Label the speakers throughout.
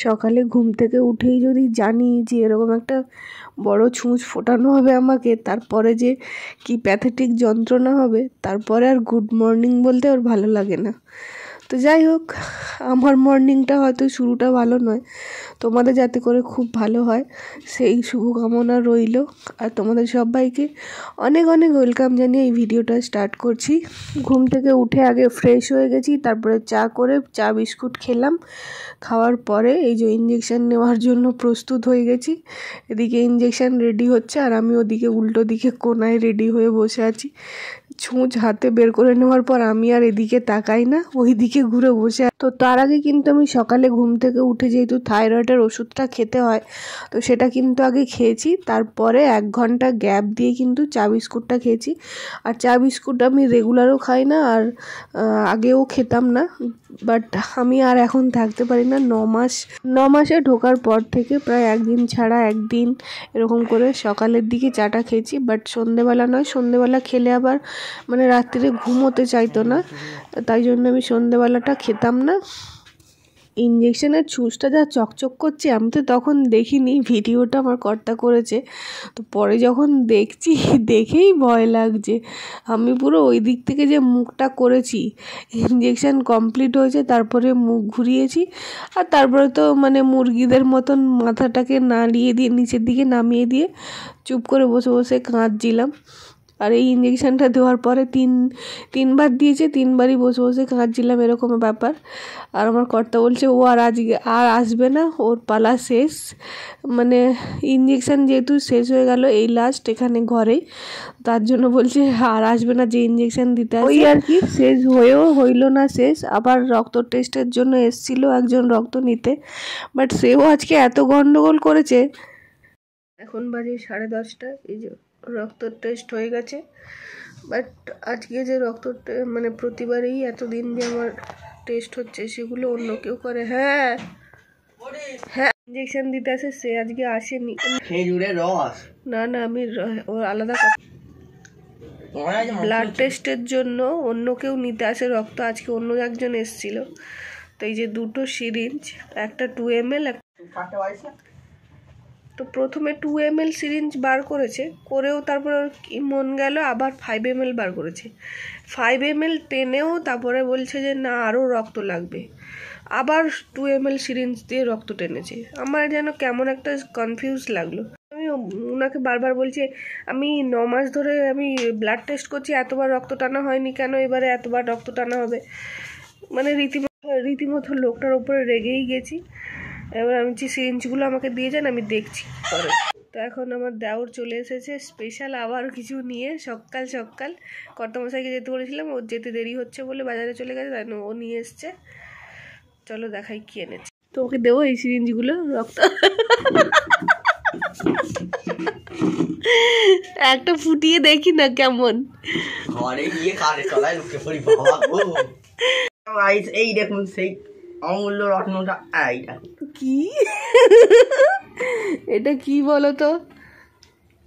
Speaker 1: সকালে ঘুম থেকে উঠেই যদি জানি যে এরকম একটা বড় ছুঁচ ফোটানো হবে আমাকে, তারপরে যে কি প্যাথেটিক যন্ত্রণা হবে, তারপরে আর গুড মর্নিং বলতে আর ভালো লাগে না। তো যাই হোক, আমার মর্নিংটা হয়তো শুরুটা ভালো নয়, তোমাদের যাতে করে খুব ভালো হয় সেই শুভকামনা রইল। আর তোমাদের সবাইকে অনেক অনেক ওয়েলকাম জানিয়ে এই ভিডিওটা স্টার্ট করছি। ঘুম থেকে উঠে আগে ফ্রেশ হয়ে গেছি, তারপরে চা বিস্কুট খেলাম। খাওয়ার পরে এই যে ইঞ্জেকশন নেওয়ার জন্য প্রস্তুত হয়ে গেছি। এদিকে ইঞ্জেকশন রেডি হচ্ছে আর আমি ওদিকে উল্টো দিকে কোনায় রেডি হয়ে বসে আছি। ছুঁচ হাতে বের করে নেওয়ার পর আমি আর এদিকে তাকাই না, ওই দিকে ঘুরে বসে। তো তার আগে কিন্তু আমি সকালে ঘুম থেকে উঠে যেহেতু থাইরয়েডের ওষুধটা খেতে হয়, তো সেটা কিন্তু আগে খেয়েছি। তারপরে 1 ঘন্টা গ্যাপ দিয়ে কিন্তু চা বিস্কুটটা খেয়েছি। আর চা বিস্কুট আমি রেগুলারও খাই না, আর আগেও খেতাম না, বাট আমি আর এখন থাকতে পারি না। 9 মাসে ঢোকার পর থেকে প্রায় একদিন ছাড়া একদিন এরকম করে সকালের দিকে চাটা খেয়েছি, বাট সন্ধেবেলা নয়। সন্ধেবেলা খেলে আবার মানে রাত্রিরে ঘুমোতে চাইতো না, তাই জন্য আমি সন্ধেবেলাটা খেতাম না। ইঞ্জেকশনের ছুঁচটা যা চকচক করছে, আমি তো তখন দেখিনি, ভিডিওটা আমার কর্তা করেছে। তো পরে যখন দেখছি, দেখেই ভয় লাগছে। আমি পুরো ওই দিক থেকে যে মুখটা করেছি, ইঞ্জেকশন কমপ্লিট হয়েছে, তারপরে মুখ ঘুরিয়েছি, আর তারপরে তো মানে মুরগিদের মতন মাথাটাকে নাড়িয়ে দিয়ে নিচের দিকে নামিয়ে দিয়ে চুপ করে বসে বসে কাঁদছিলাম। আর এই ইঞ্জেকশনটা দেওয়ার পরে তিনবার দিয়েছে, 3বারই বসে বসে কাঁদছিলাম, এরকম ব্যাপার। আর আমার কর্তা বলছে ও আর আজকে আর আসবে না, ওর পালা শেষ। মানে ইঞ্জেকশন যেহেতু শেষ হয়ে গেল, এই লাস্ট এখানে ঘরেই, তার জন্য বলছে আর আসবে না, যে ইঞ্জেকশন দিতে আসে। ওই আর কি, শেষ হয়েও হইল না শেষ। আবার রক্ত টেস্টের জন্য এসেছিল একজন রক্ত নিতে, বাট সেও আজকে এত গন্ডগোল করেছে। এখন বাজে 10:30। এই যে রক্ত টেস্ট হয়ে গেছে, বাট আজকে যে রক্ত মানে প্রতিবারেই এতদিন যে আমার টেস্ট হচ্ছে, সেগুলো অন্য কেউ করে। হ্যাঁ হ্যাঁ, ইঞ্জেকশন দিতে আসে, সে আজকে আসেনি। না না, আমি ও আলাদা কথা। ব্লাড টেস্টের জন্য অন্য কেউ নিতে আসে রক্ত, আজকে অন্য একজন এসেছিল। তো এই যে 2টো সিরিঞ্জ, একটা 2 ml। তো প্রথমে 2 ml সিরিঞ্জ বার করেও তারপর কি মন গেল আবার 5 ml বার করেছে। 5 ml টেনেও তারপরে বলছে যে না, আরও রক্ত লাগবে। আবার 2 ml সিরিঞ্জ দিয়ে রক্ত টেনেছে। আমার যেন কেমন একটা কনফিউজ লাগলো। আমি ওনাকে বারবার বলছি, আমি 9 মাস ধরে আমি ব্লাড টেস্ট করছি, এতবার রক্ত টানা হয়নি কেন, এবারে এতবার রক্ত টানা হবে? মানে রীতিমতো লোকটার উপরে রেগেই গেছি। এবার আমি যে সিরিঞ্জগুলো আমাকে দিয়ে যান, আমি দেখছি পরে। তো এখন আমার দেওর চলে এসেছে স্পেশাল আবার কিছু নিয়ে। সকাল কর্তামশাইকে যেতে বলেছিলাম, ওর যেতে দেরি হচ্ছে বলে বাজারে চলে গেছে, তাই ও নিয়ে এসছে। চলো দেখাই কি এনেছে। তোমাকে দেবো এই সিরিঞ্জগুলো রক্ত। একটা ফুটিয়ে দেখি না কেমন।
Speaker 2: ঘরে গিয়ে কারে তলায় লুকে পড়ি বাবা গো। এই দেখুন সেই অমূল্য রত্নটা। এইটা
Speaker 1: কি? এটা কি বলো তো,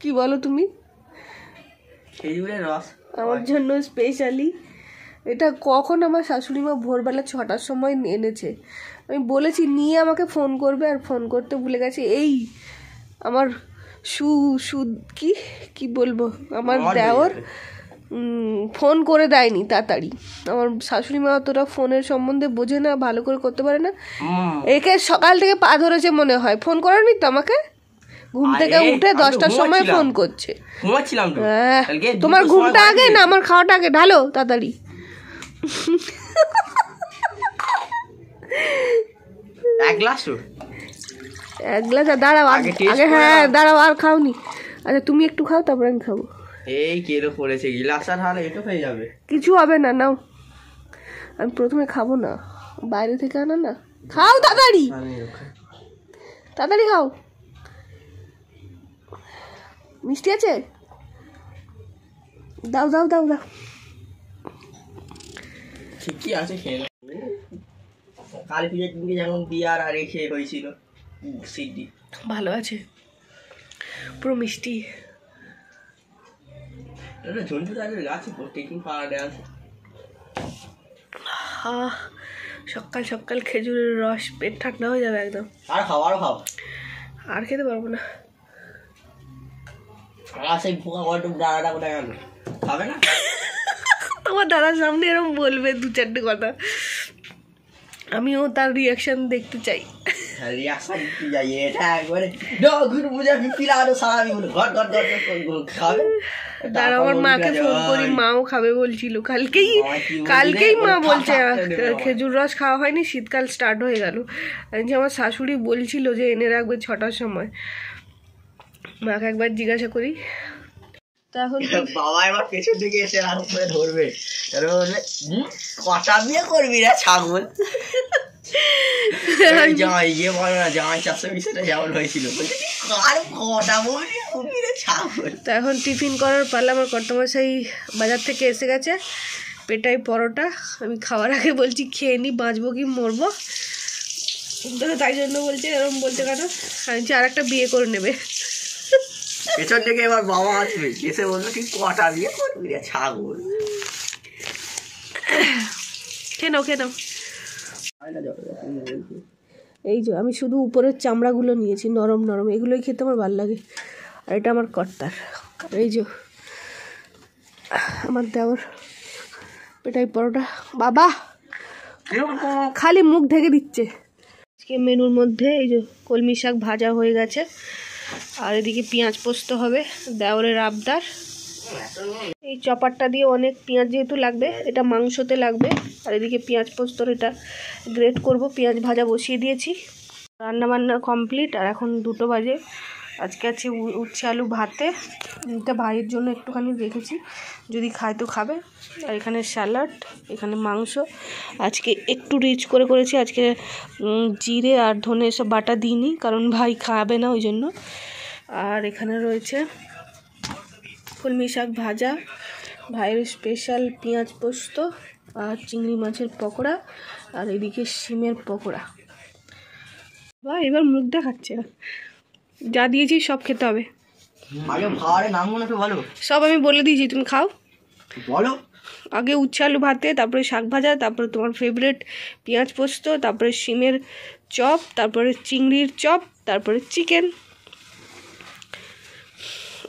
Speaker 1: কি বলো তুমি?
Speaker 2: খেজুরের রস
Speaker 1: আমার জন্য স্পেশালি। এটা কখন আমার শাশুড়ি মা ভোরবেলা 6টার সময় এনেছে। আমি বলেছি নিয়ে আমাকে ফোন করবে, আর ফোন করতে ভুলে গেছে। এই আমার কি বলবো, আমার দেওর ফোন করে দেয়নি তাড়াতাড়ি। আমার শাশুড়ি মা অতটা ফোনের সম্বন্ধে বোঝে না, ভালো করে করতে পারে না। একে সকাল থেকে পা ধরেছে মনে হয়, ফোন করেনি তো আমাকে। ঘুম থেকে উঠে 10টার সময় ফোন করছে। তোমার ঘুমটা আগে না আমার খাওয়াটা আগে? ঢালো তাড়াতাড়ি।
Speaker 2: এক গ্লাস
Speaker 1: দাঁড়াও আগে। হ্যাঁ দাঁড়াও, আর খাওনি। আচ্ছা তুমি একটু খাও, তারপর আমি খাবো।
Speaker 2: এই কেলো পড়েছে, গিলাস আর হালে এটা হয়ে যাবে,
Speaker 1: কিছু হবে না, নাও। আমি প্রথমে খাবো না, বাইরে থেকে আনা না। খাও তাড়াতাড়ি, তাড়াতাড়ি খাও। মিষ্টি আছে? দাও দাও দাও দাও।
Speaker 2: ঠিকই আছে, খেয়ে নাও। কালী পুজোর দিনকে যেমন বিয়ার আর রেখে হয়েছিল সিডি,
Speaker 1: ভালো আছে, পুরো মিষ্টি।
Speaker 2: ঝুনঝু গাছে টেকিং পাওয়ার আছে।
Speaker 1: সকাল সকাল খেজুরের রস, পেট ঠান্ডা হয়ে যাবে একদম।
Speaker 2: আর খাও আর খাও,
Speaker 1: আর খেতে পারবো না।
Speaker 2: আর সেই পোকা গটুক ডালাটা কোথায় গেল, খাবে না?
Speaker 1: তোমার দাদার সামনে এরকম বলবে 2-4টে কথা, আমিও তার রিয়াকশন দেখতে চাই।
Speaker 2: রিয়াকশন কি যাই এটা একবারে ডগুর বুঝা পিলানো সারাবি বলে ঘট ঘট ঘট খাবে।
Speaker 1: তার আমার মাকে ফোন করি, মাও খাবে বলছিল কালকেই মা বলছে খেজুর রস খাওয়া হয়নি, শীতকাল স্টার্ট হয়ে গেল। আমার শাশুড়ি বলছিল যে এনে রাখবে 6টার সময়, মাকে একবার জিজ্ঞাসা করি। তখন
Speaker 2: বাবা এবার পেছন থেকে এসে রাত করে ধরবে, বলবে কটা বিয়ে করবি রে ছাগল। জামাই গিয়ে বলো না জামাই 420 যেমন হয়েছিল, কার কটা বলবি রে ছাগল।
Speaker 1: তো এখন টিফিন করার পারলে আমার কর্তামশাই বাজার থেকে এসে গেছে, পেটাই পরোটা। আমি খাওয়ার আগে বলছি খেয়ে নি, বাঁচবো কি মরবো, তাই জন্য বলছে এরকম বলতে কেন, আমি আর একটা বিয়ে করে নেবে।
Speaker 2: পেছন থেকে এবার বাবা আসবে, এসে বললো কি কটা বিয়ে করবি রে ছাগল।
Speaker 1: কেন এই যে আমি শুধু উপরের চামড়াগুলো নিয়েছি, নরম নরম, এগুলোই খেতে আমার ভালো লাগে। আর এটা আমার কর্তার, এই যে আমার দেওয়ার পেটাই পরোটা। বাবা খালি মুখ ঢেকে দিচ্ছে। আজকে মেনুর মধ্যে এই যে কলমি শাক ভাজা হয়ে গেছে, আর এদিকে পেঁয়াজ পোস্ত হবে, দেওরের আবদার। এই চপারটা দিয়ে অনেক পেঁয়াজ যেহেতু লাগবে, এটা মাংসতে লাগবে। আর এদিকে পেঁয়াজ পোস্তর এটা গ্রেট করব, পেঁয়াজ ভাজা বসিয়ে দিয়েছি। রান্না বান্না কমপ্লিট। আর এখন 2টো বাজে। আজকে আছে উচ্ছে আলু ভাতে, এটা ভাইয়ের জন্য একটুখানি রেখেছি, যদি খায় তো খাবে। আর এখানে স্যালাড, এখানে মাংস। আজকে একটু রিচ করে করেছি, আজকে জিরে আর ধনে এসব বাটা দিইনি, কারণ ভাই খাবে না ওই জন্য। আর এখানে রয়েছে কলমি শাক ভাজা, ভাইয়ের স্পেশাল পেঁয়াজ পোস্ত, আর চিংড়ি মাছের পকোড়া, আর এদিকে শিমের পকোড়া। বা এবার মুখ দেখাচ্ছে না, যা দিয়েছি সব খেতে হবে। সব আমি বলে দিয়েছি, তুমি খাও
Speaker 2: বলো।
Speaker 1: আগে উচ্ছে আলু ভাতে, তারপরে শাক ভাজা, তারপরে তোমার ফেভারিট পেঁয়াজ পোস্ত, তারপরে শিমের চপ, তারপরে চিংড়ির চপ, তারপরে চিকেন।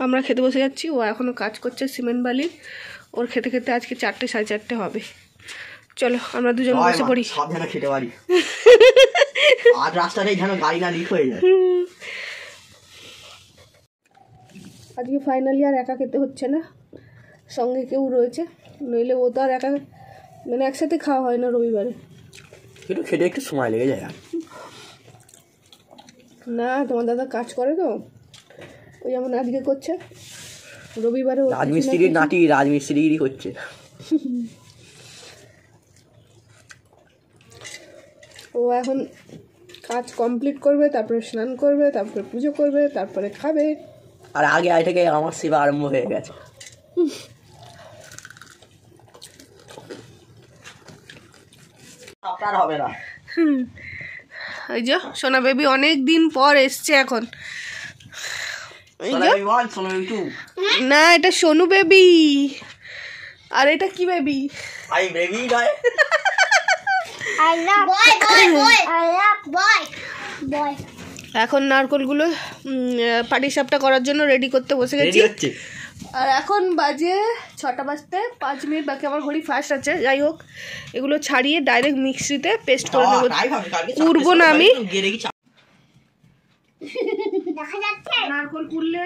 Speaker 1: আমরা খেতে বসে যাচ্ছি, ও এখনও কাজ করছে সিমেন্ট বালির, ওর খেতে খেতে আজকে 4টে 4:30 হবে। চলো আমরা দুজন বসে পড়ি,
Speaker 2: সব যেন খেতে পারি। আর রাস্তাটাই যেন গাড়ি না লিক হয়ে যায়।
Speaker 1: আজকে ফাইনালি আর একা খেতে হচ্ছে না, সঙ্গে কেউ রয়েছে, নইলে ও তো আর একা, মানে একসাথে খাওয়া হয় না রবিবারে।
Speaker 2: একটু খেতে একটু সময় লেগে যায়
Speaker 1: না, তোমার দাদা কাজ করে তো, ওই যেমন আজকে করছে রবিবারে।
Speaker 2: রাজমিস্ত্রির নাতি রাজমিস্ত্রিগিরি করছে।
Speaker 1: ও এখন কাজ কমপ্লিট করবে, তারপরে স্নান করবে, তারপরে পুজো করবে, তারপরে খাবে।
Speaker 2: আর আগে থেকে আমার সেবা আরম্ভ হয়ে গেছে। আপনার হবে না।
Speaker 1: এই যে সোনা বেবি অনেক দিন পর এসছে এখন। না, এটা সোনু বেবি। আর এটা কি বেবি?
Speaker 2: আই বেবি নয়,
Speaker 3: I love boy. I love boy.
Speaker 1: এখন নারকলগুলো পাটিসাপটা করার জন্য রেডি করতে বসে গেছি। আর এখন বাজে 6টা বাজতে 5 মিনিট বাকি, আমার ঘড়ি ফাস্ট আছে। যাই হোক, এগুলো ছাড়িয়ে ডাইরেক্ট মিক্সিতে পেস্ট করে নেবো, কুড়বো না আমি। নারকল কুড়লে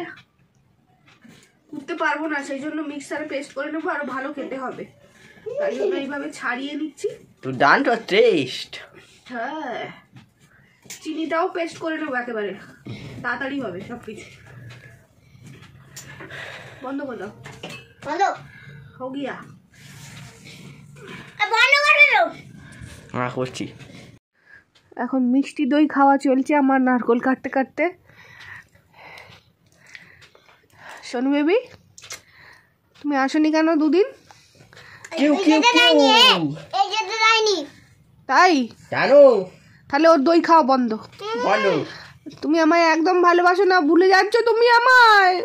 Speaker 1: কুড়তে পারবো না, সেই জন্য মিক্সারে পেস্ট করে নেবো, আরো ভালো খেতে হবে, তাই জন্য এইভাবে ছাড়িয়ে নিচ্ছি।
Speaker 2: দুর্দান্ত টেস্ট।
Speaker 1: হ্যাঁ, চিনিটাও পেস্ট করে নেবো, একেবারে তাড়াতাড়ি হবে সবকিছু। বন্ধ করে দাও।
Speaker 3: বলো
Speaker 1: হো গিয়া,
Speaker 3: বন্ধ করে দাও।
Speaker 2: হ্যাঁ করছি।
Speaker 1: এখন মিষ্টি দই খাওয়া চলছে আমার নারকল কাটতে কাটতে। সোনু বেবি, তুমি আসনি কেন 2 দিন? তাই
Speaker 2: কেন?
Speaker 1: তাহলে ওর দই খাওয়া বন্ধ।
Speaker 2: বলো।
Speaker 1: তুমি আমায় একদম ভালোবাসো না, ভুলে যাচ্ছ তুমি আমায়।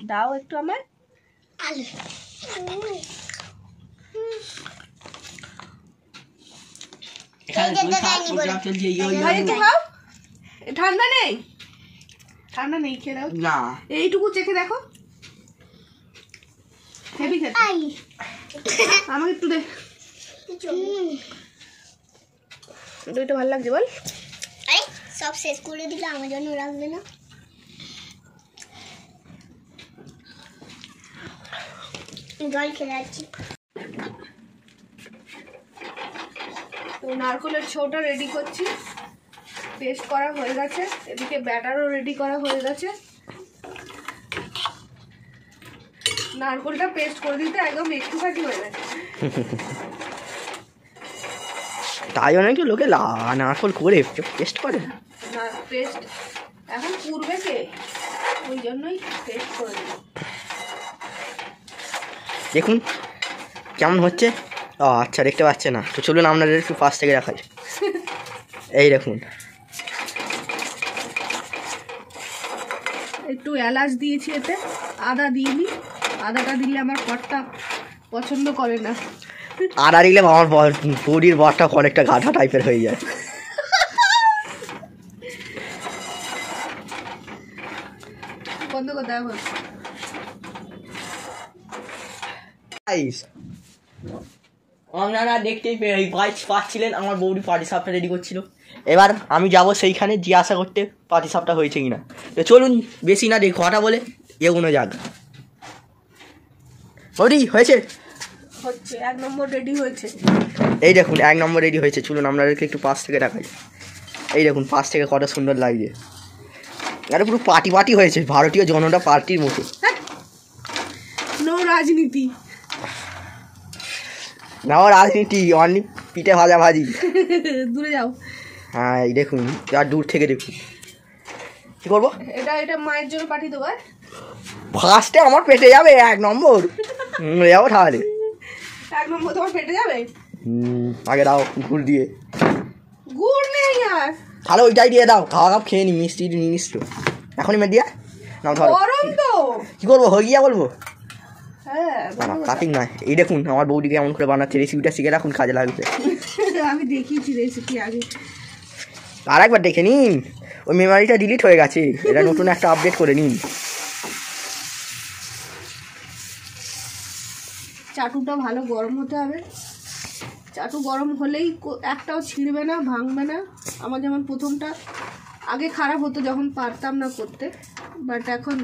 Speaker 1: দাও একটু আমায়। ভাই একটু খাও, ঠান্ডা নেই, ঠান্ডা নেই, খেয়ে দাও
Speaker 2: না,
Speaker 1: এইটুকু চেখে দেখো, হেভি খেতে। আমাকে একটু দে, দইটা ভালো লাগছে বল।
Speaker 3: সব শেষ করে দিলে আমার জন্য রাখবে না। জল খেয়ে যাচ্ছি।
Speaker 1: তো নারকেলের ছৌটা রেডি করছি, পেস্ট করা হয়ে গেছে, এদিকে ব্যাটারও রেডি করা হয়ে গেছে। নারকেলটা পেস্ট করে দিতে একদম একটুখানি হয়ে গেছে।
Speaker 2: তাই অনেক লোকে নারকল করে পেস্ট করে
Speaker 1: না, পেস্ট এখন পূর্বে কে, ওই জন্যই পেস্ট করে দিল।
Speaker 2: দেখুন কেমন হচ্ছে। ও আচ্ছা, দেখতে পাচ্ছে না তো, চলুন আপনাদের একটু পাশ থেকে দেখাই। এই দেখুন,
Speaker 1: একটু এলাচ দিয়েছি, এতে আদা দিইনি, আদাটা দিলে আমার কর্তা পছন্দ করে না।
Speaker 2: আদা দিলে আমার বডির বরটা অনেকটা গাধা টাইপের হয়ে যায়।
Speaker 1: বন্ধ করে দেওয়া হচ্ছে।
Speaker 2: আপনারা দেখতেই পাচ্ছিলেন আমার বৌদি পাটি সাপটা রেডি করছিল। এবার আমি যাব সেইখানে জিজ্ঞাসা করতে পাটি সাপটা হয়েছে কিনা। তো চলুন বেশি না কথা বলে এগোনো যাক। বৌদি হয়েছে,
Speaker 1: হচ্ছে 1 নম্বর রেডি হয়েছে।
Speaker 2: এই দেখুন 1 নম্বর রেডি হয়েছে। চলুন আপনাদেরকে একটু পাশ থেকে দেখাই। এই দেখুন পাশ থেকে কত সুন্দর লাগছে, আরে পুরো পার্টি পার্টি হয়েছে, ভারতীয় জনতা পার্টির মতো।
Speaker 1: নো রাজনীতি,
Speaker 2: না রাজনীতি, অনলি পিঠে ভাজা ভাজি।
Speaker 1: দূরে যাও।
Speaker 2: হ্যাঁ এই দেখুন, আর দূর থেকে দেখুন। কি করবো,
Speaker 1: এটা মায়ের জন্য পাঠিয়ে দেবো।
Speaker 2: ফার্স্টে আমার পেটে যাবে 1 নম্বর, যাবো তাহলে
Speaker 1: 1 নম্বর তোমার পেটে যাবে।
Speaker 2: আগে দাও গুড় দিয়ে।
Speaker 1: গুড় নেই আর,
Speaker 2: তাহলে ওইটাই দিয়ে দাও, খাওয়া খাপ খেয়ে নি, মিষ্টি নিস তো এখনই মেয়ে দিয়া নাও ধরো।
Speaker 1: গরম তো,
Speaker 2: কি করবো, হয়ে গিয়া বলবো।
Speaker 1: হ্যাঁ
Speaker 2: কাটিং নয়। এই দেখুন আমার বৌদিকে এমন করে বানাচ্ছে, রেসিপিটা শিখে রাখুন, কাজে লাগবে।
Speaker 1: আমি দেখিয়েছি রেসিপি আগে।
Speaker 2: আর একবার দেখে নিন, ওই মেমোরিটা ডিলিট হয়ে গেছে, এটা নতুন একটা আপডেট করে নিন।
Speaker 1: চাটুটা ভালো গরম হতে হবে, চাটু গরম হলেই একটাও ছিঁড়বে না, ভাঙবে না। আমার যেমন প্রথমটা আগে খারাপ হতো যখন পারতাম না করতে, বাট এখন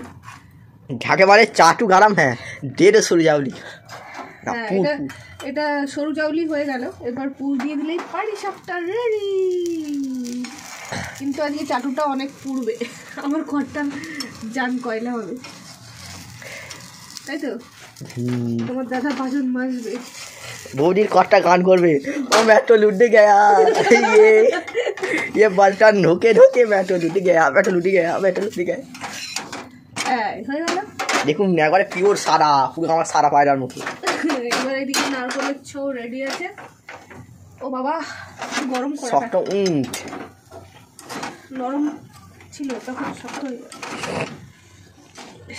Speaker 2: ঝাঁকে বলে চাটু গরম। হ্যাঁ দেড় সরু যাওলি।
Speaker 1: হ্যাঁ, এটা সরু চাউলি হয়ে গেল। এবার পুর দিয়ে দিলেই পাটি সাপটা রেডি। কিন্তু আজকে চাটুটা অনেক পুড়বে, আমার ঘরটা জান কয়লা হবে, তাই তো? তোমার দাদা বাজন মাজবে,
Speaker 2: বৌদির কটা গান করবে, ও মেট্রো লুটে গেয়া, ये बर्तन ढोके ढोके मेट्रो लुट गया, मेट्रो लुट गया, मेट्रो लुट गया।
Speaker 1: হয়ে গেল।
Speaker 2: দেখুন একবারে পিওর সাদা, পুরো আমার সাদা পায়রার মতো।
Speaker 1: এবার এদিকে নারকেলের ছৌ রেডি আছে। ও বাবা গরম করা,
Speaker 2: শক্ত
Speaker 1: নরম ছিল তখন শক্ত হয়ে যাবে।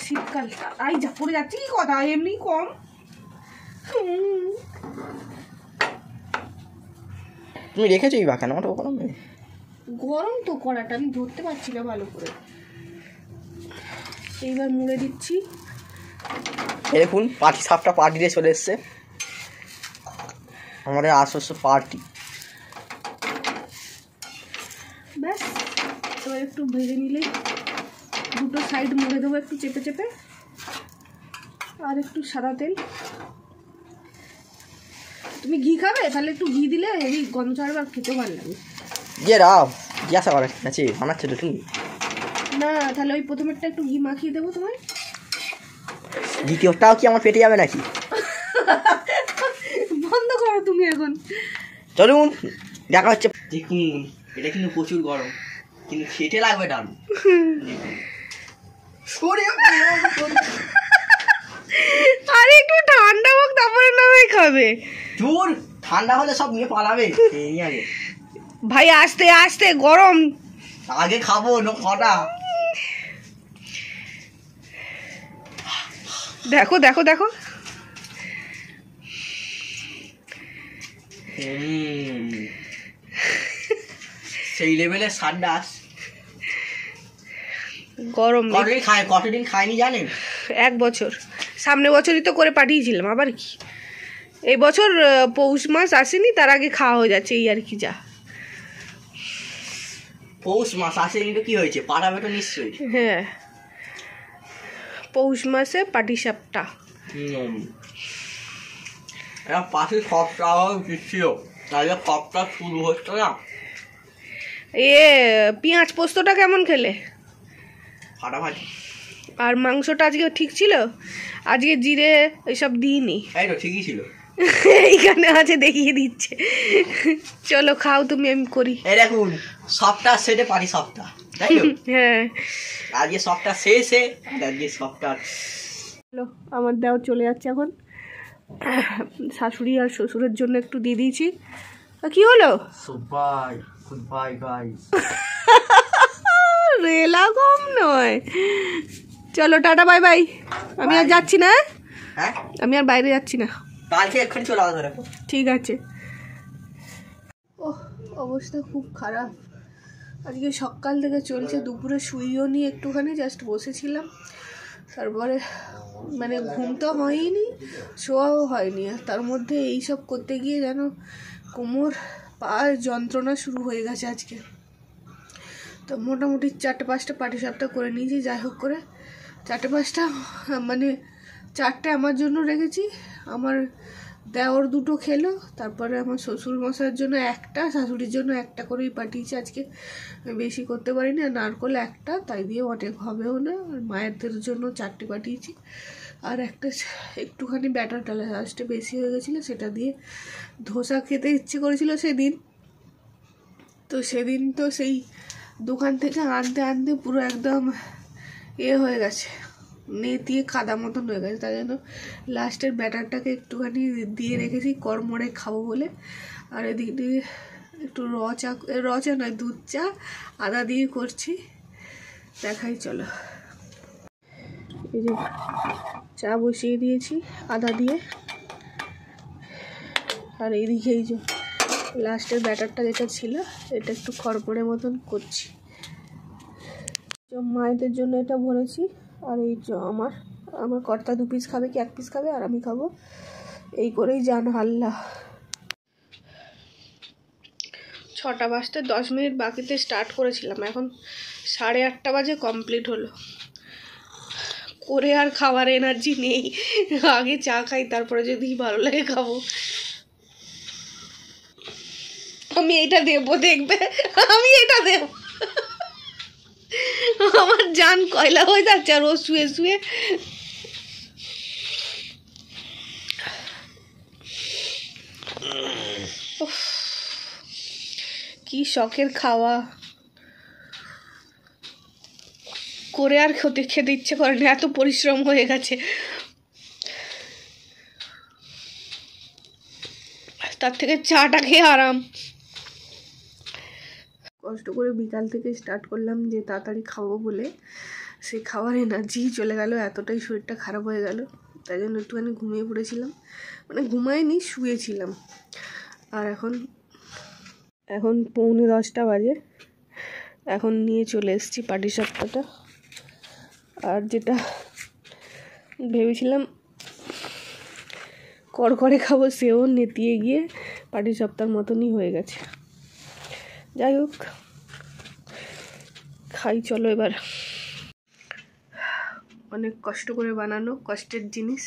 Speaker 1: শীতকালটা আই যা পড়ে যাচ্ছে, কি কথা এমনি কম।
Speaker 2: তুমি রেখেছো এই বাঁকানো ওটা গরম নেই,
Speaker 1: গরম তো কড়াটা আমি ধরতে পারছি না ভালো করে। এইবার মুড়ে দিচ্ছি।
Speaker 2: দেখুন পাটি সাপটা পার্টি দিয়ে চলে এসছে, আমাদের আসস্য পার্টি।
Speaker 1: ব্যাস এবার একটু ভেজে নিলেই, দুটো সাইড মুড়ে দেবো একটু চেপে চেপে, আর একটু সাদা তেল। তুমি ঘি খাবে, তাহলে একটু ঘি দিলে হেভি গন্ধ ছাড়বে আর খেতেও ভালো লাগে।
Speaker 2: যে রাও জিজ্ঞাসা করার আছে বানাচ্ছে তো তুমি
Speaker 1: না, তাহলে ওই প্রথমেরটা একটু ঘি মাখিয়ে দেবো তোমায়।
Speaker 2: দ্বিতীয়টাও কি আমার পেটে যাবে নাকি?
Speaker 1: বন্ধ করো তুমি এখন।
Speaker 2: চলুন দেখা হচ্ছে। দেখুন এটা কিন্তু প্রচুর গরম, কিন্তু খেতে লাগবে দারুণ।
Speaker 1: আরে একটু ঠান্ডা হোক তারপরে না হয় খাবে।
Speaker 2: চুল ঠান্ডা হলে সব নিয়ে পালাবে। আগে
Speaker 1: ভাই আস্তে আস্তে গরম,
Speaker 2: আগে খাবো না কটা।
Speaker 1: দেখো দেখো দেখো,
Speaker 2: সেই লেভেলের সান্ডাস
Speaker 1: গরম
Speaker 2: কতদিন খায়নি জানেন?
Speaker 1: 1 বছর। সামনে বছরই তো করে পাঠিয়েছিলাম, আবার কি এই বছর পৌষ মাস আসেনি, তার আগে খাওয়া হয়ে যাচ্ছে, এই আর কি। যা
Speaker 2: পৌষ মাস আসেনি তো কি হয়েছে, পাঠাবে তো নিশ্চয়ই।
Speaker 1: হ্যাঁ, পৌষ মাসে পাটিসাপটা।
Speaker 2: পাশে সপ্তাহ ছিল, তাহলে সপ্তাহ শুরু হচ্ছে না।
Speaker 1: পেঁয়াজ পোস্তটা কেমন খেলে?
Speaker 2: ফাটাফাটি।
Speaker 1: আর মাংসটা আজকে ঠিক ছিল? আজকে জিরে এসব দিইনি।
Speaker 2: এই তো ঠিকই ছিল।
Speaker 1: এইখানে আছে, দেখিয়ে দিচ্ছে। চলো খাও তুমি, আমি করি।
Speaker 2: এই দেখুন, সপ্তাহ শেষে পাটি সপ্তাহ, তাই তো?
Speaker 1: হ্যাঁ,
Speaker 2: আজকে সপ্তাহ শেষে, আজকে সপ্তাহ।
Speaker 1: চলো, আমার দেওয়া চলে যাচ্ছে এখন। শাশুড়ি আর শ্বশুরের জন্য একটু দিয়ে দিয়েছি। কি হলো?
Speaker 2: Bye, good bye guys.
Speaker 1: রেলা কম নয়। চলো টাটা, বাই বাই। আমি আর যাচ্ছি না।
Speaker 2: হ্যাঁ,
Speaker 1: আমি আর বাইরে যাচ্ছি না,
Speaker 2: কালকে এক্ষুনি চলে আসবে।
Speaker 1: ঠিক আছে। অবস্থা খুব খারাপ আজকে, সকাল থেকে চলছে। দুপুরে শুইও নি, একটুখানি জাস্ট বসেছিলাম। তারপরে মানে ঘুম তো হয়নি, শোয়াও হয়নি। আর তার মধ্যে এইসব করতে গিয়ে যেন কোমর পায়ের যন্ত্রণা শুরু হয়ে গেছে আজকে। তো মোটামুটি 4-5টা পাটিসাপটা করে নিয়েছি। যাই হোক করে 4-5টা, মানে 4টে আমার জন্য রেখেছি, আমার দেওর 2টো খেলো, তারপরে আমার শ্বশুর মশাইয়ের জন্য 1টা, শাশুড়ির জন্য 1টা করেই পাঠিয়েছি আজকে। বেশি করতে পারিনি। আর নারকোল 1টা, তাই দিয়ে অনেক হবেও না। আর মায়েরদের জন্য 4টে পাঠিয়েছি। আর একটা একটুখানি ব্যাটার ডালে লাস্টে বেশি হয়ে গেছিলো, সেটা দিয়ে ধোসা খেতে ইচ্ছে করেছিল সেদিন। তো সেদিন তো সেই দোকান থেকে আনতে আনতে পুরো একদম হয়ে গেছে, নেতিয়ে কাদা মতন হয়ে গেছে। তাই জন্য লাস্টের ব্যাটারটাকে একটুখানি দিয়ে রেখেছি কড়মড়ে খাবো বলে। আর এদিক দিয়ে একটু র চা নয়, দুধ চা আদা দিয়ে করছি, দেখাই চলো। এই যে চা বসিয়ে দিয়েছি আদা দিয়ে। আর এইদিকে এই যে লাস্টের ব্যাটারটা যেটা ছিল, এটা একটু খড়পড়ে মতন করছি। মায়েদের জন্য এটা ভরেছি। আর এই আমার কর্তা 2 পিস খাবে, কি 1 পিস খাবে, আর আমি খাবো। এই করেই জান হাল্লা। 6টা বাজতে 10 মিনিট বাকিতে স্টার্ট করেছিলাম, এখন 8:30 বাজে কমপ্লিট হলো। করে আর খাওয়ার এনার্জি নেই। আগে চা খাই, তারপরে যদি ভালো লাগে খাবো। আমি এটা দেবো, দেখবে, আমি এটা দেবো। আমার জান কয়লা হয়ে যাচ্ছে। আর ও শুয়ে শুয়ে কি শখের খাওয়া, করে আর খেতে ইচ্ছে করে না, এত পরিশ্রম হয়ে গেছে। তার থেকে চাটা খেয়ে আরাম। কষ্ট করে বিকাল থেকে স্টার্ট করলাম যে তাড়াতাড়ি খাবো বলে, সেই খাওয়ার এনার্জি চলে গেল, এতটাই শরীরটা খারাপ হয়ে গেল। তাই জন্য একটুখানি ঘুমিয়ে পড়েছিলাম, মানে ঘুমাইনি, শুয়েছিলাম। আর এখন 9:45 বাজে। এখন নিয়ে চলে এসেছি পাটিসাপটাটা। আর যেটা ভেবেছিলাম কড়কড়ে খাবো, সেও নেতিয়ে গিয়ে পাটিসাপটার মতনই হয়ে গেছে। যাই হোক, খাই চলো এবার। অনেক কষ্ট করে বানানো, কষ্টের জিনিস।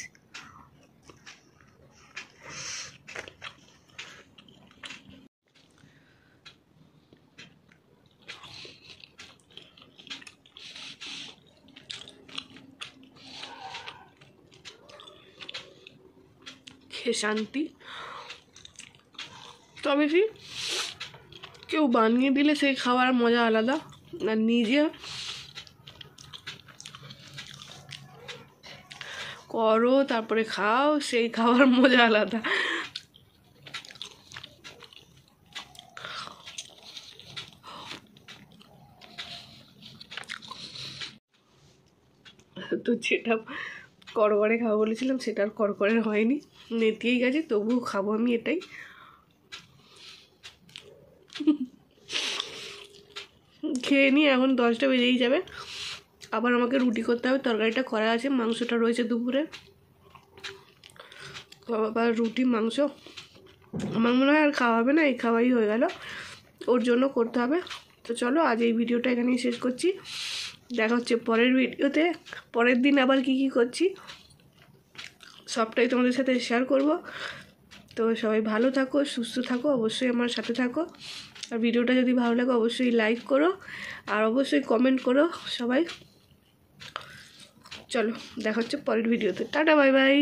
Speaker 1: খেয়ে শান্তি। তবে কি কেউ বানিয়ে দিলে সেই খাওয়ার মজা আলাদা, আর নিজে করো তারপরে খাও, সেই খাওয়ার মজা আলাদা। তো যেটা কড়কড়ে খাবো বলেছিলাম, সেটা আর কড়কড়ে হয়নি, নেতিয়েই গেছে। তবুও খাবো আমি এটাই। খেয়ে নিয়ে এখন 10টা বেজেই যাবে, আবার আমাকে রুটি করতে হবে, তরকারিটা করা আছে, মাংসটা রয়েছে দুপুরে, আবার রুটি মাংস আমার মনে হয় আর খাওয়া হবে না, এই খাওয়াই হয়ে গেল, ওর জন্য করতে হবে। তো চলো আজ এই ভিডিওটা এখানেই শেষ করছি, দেখা হচ্ছে পরের ভিডিওতে, পরের দিন আবার কি করছি সবটাই তোমাদের সাথে শেয়ার করব। তো সবাই ভালো থাকো, সুস্থ থাকো, অবশ্যই আমার সাথে থাকো, আর ভিডিওটা যদি ভালো লাগে অবশ্যই লাইক করো, আর অবশ্যই কমেন্ট করো সবাই। চলো দেখা হচ্ছে পরের ভিডিওতে, টাটা বাই বাই।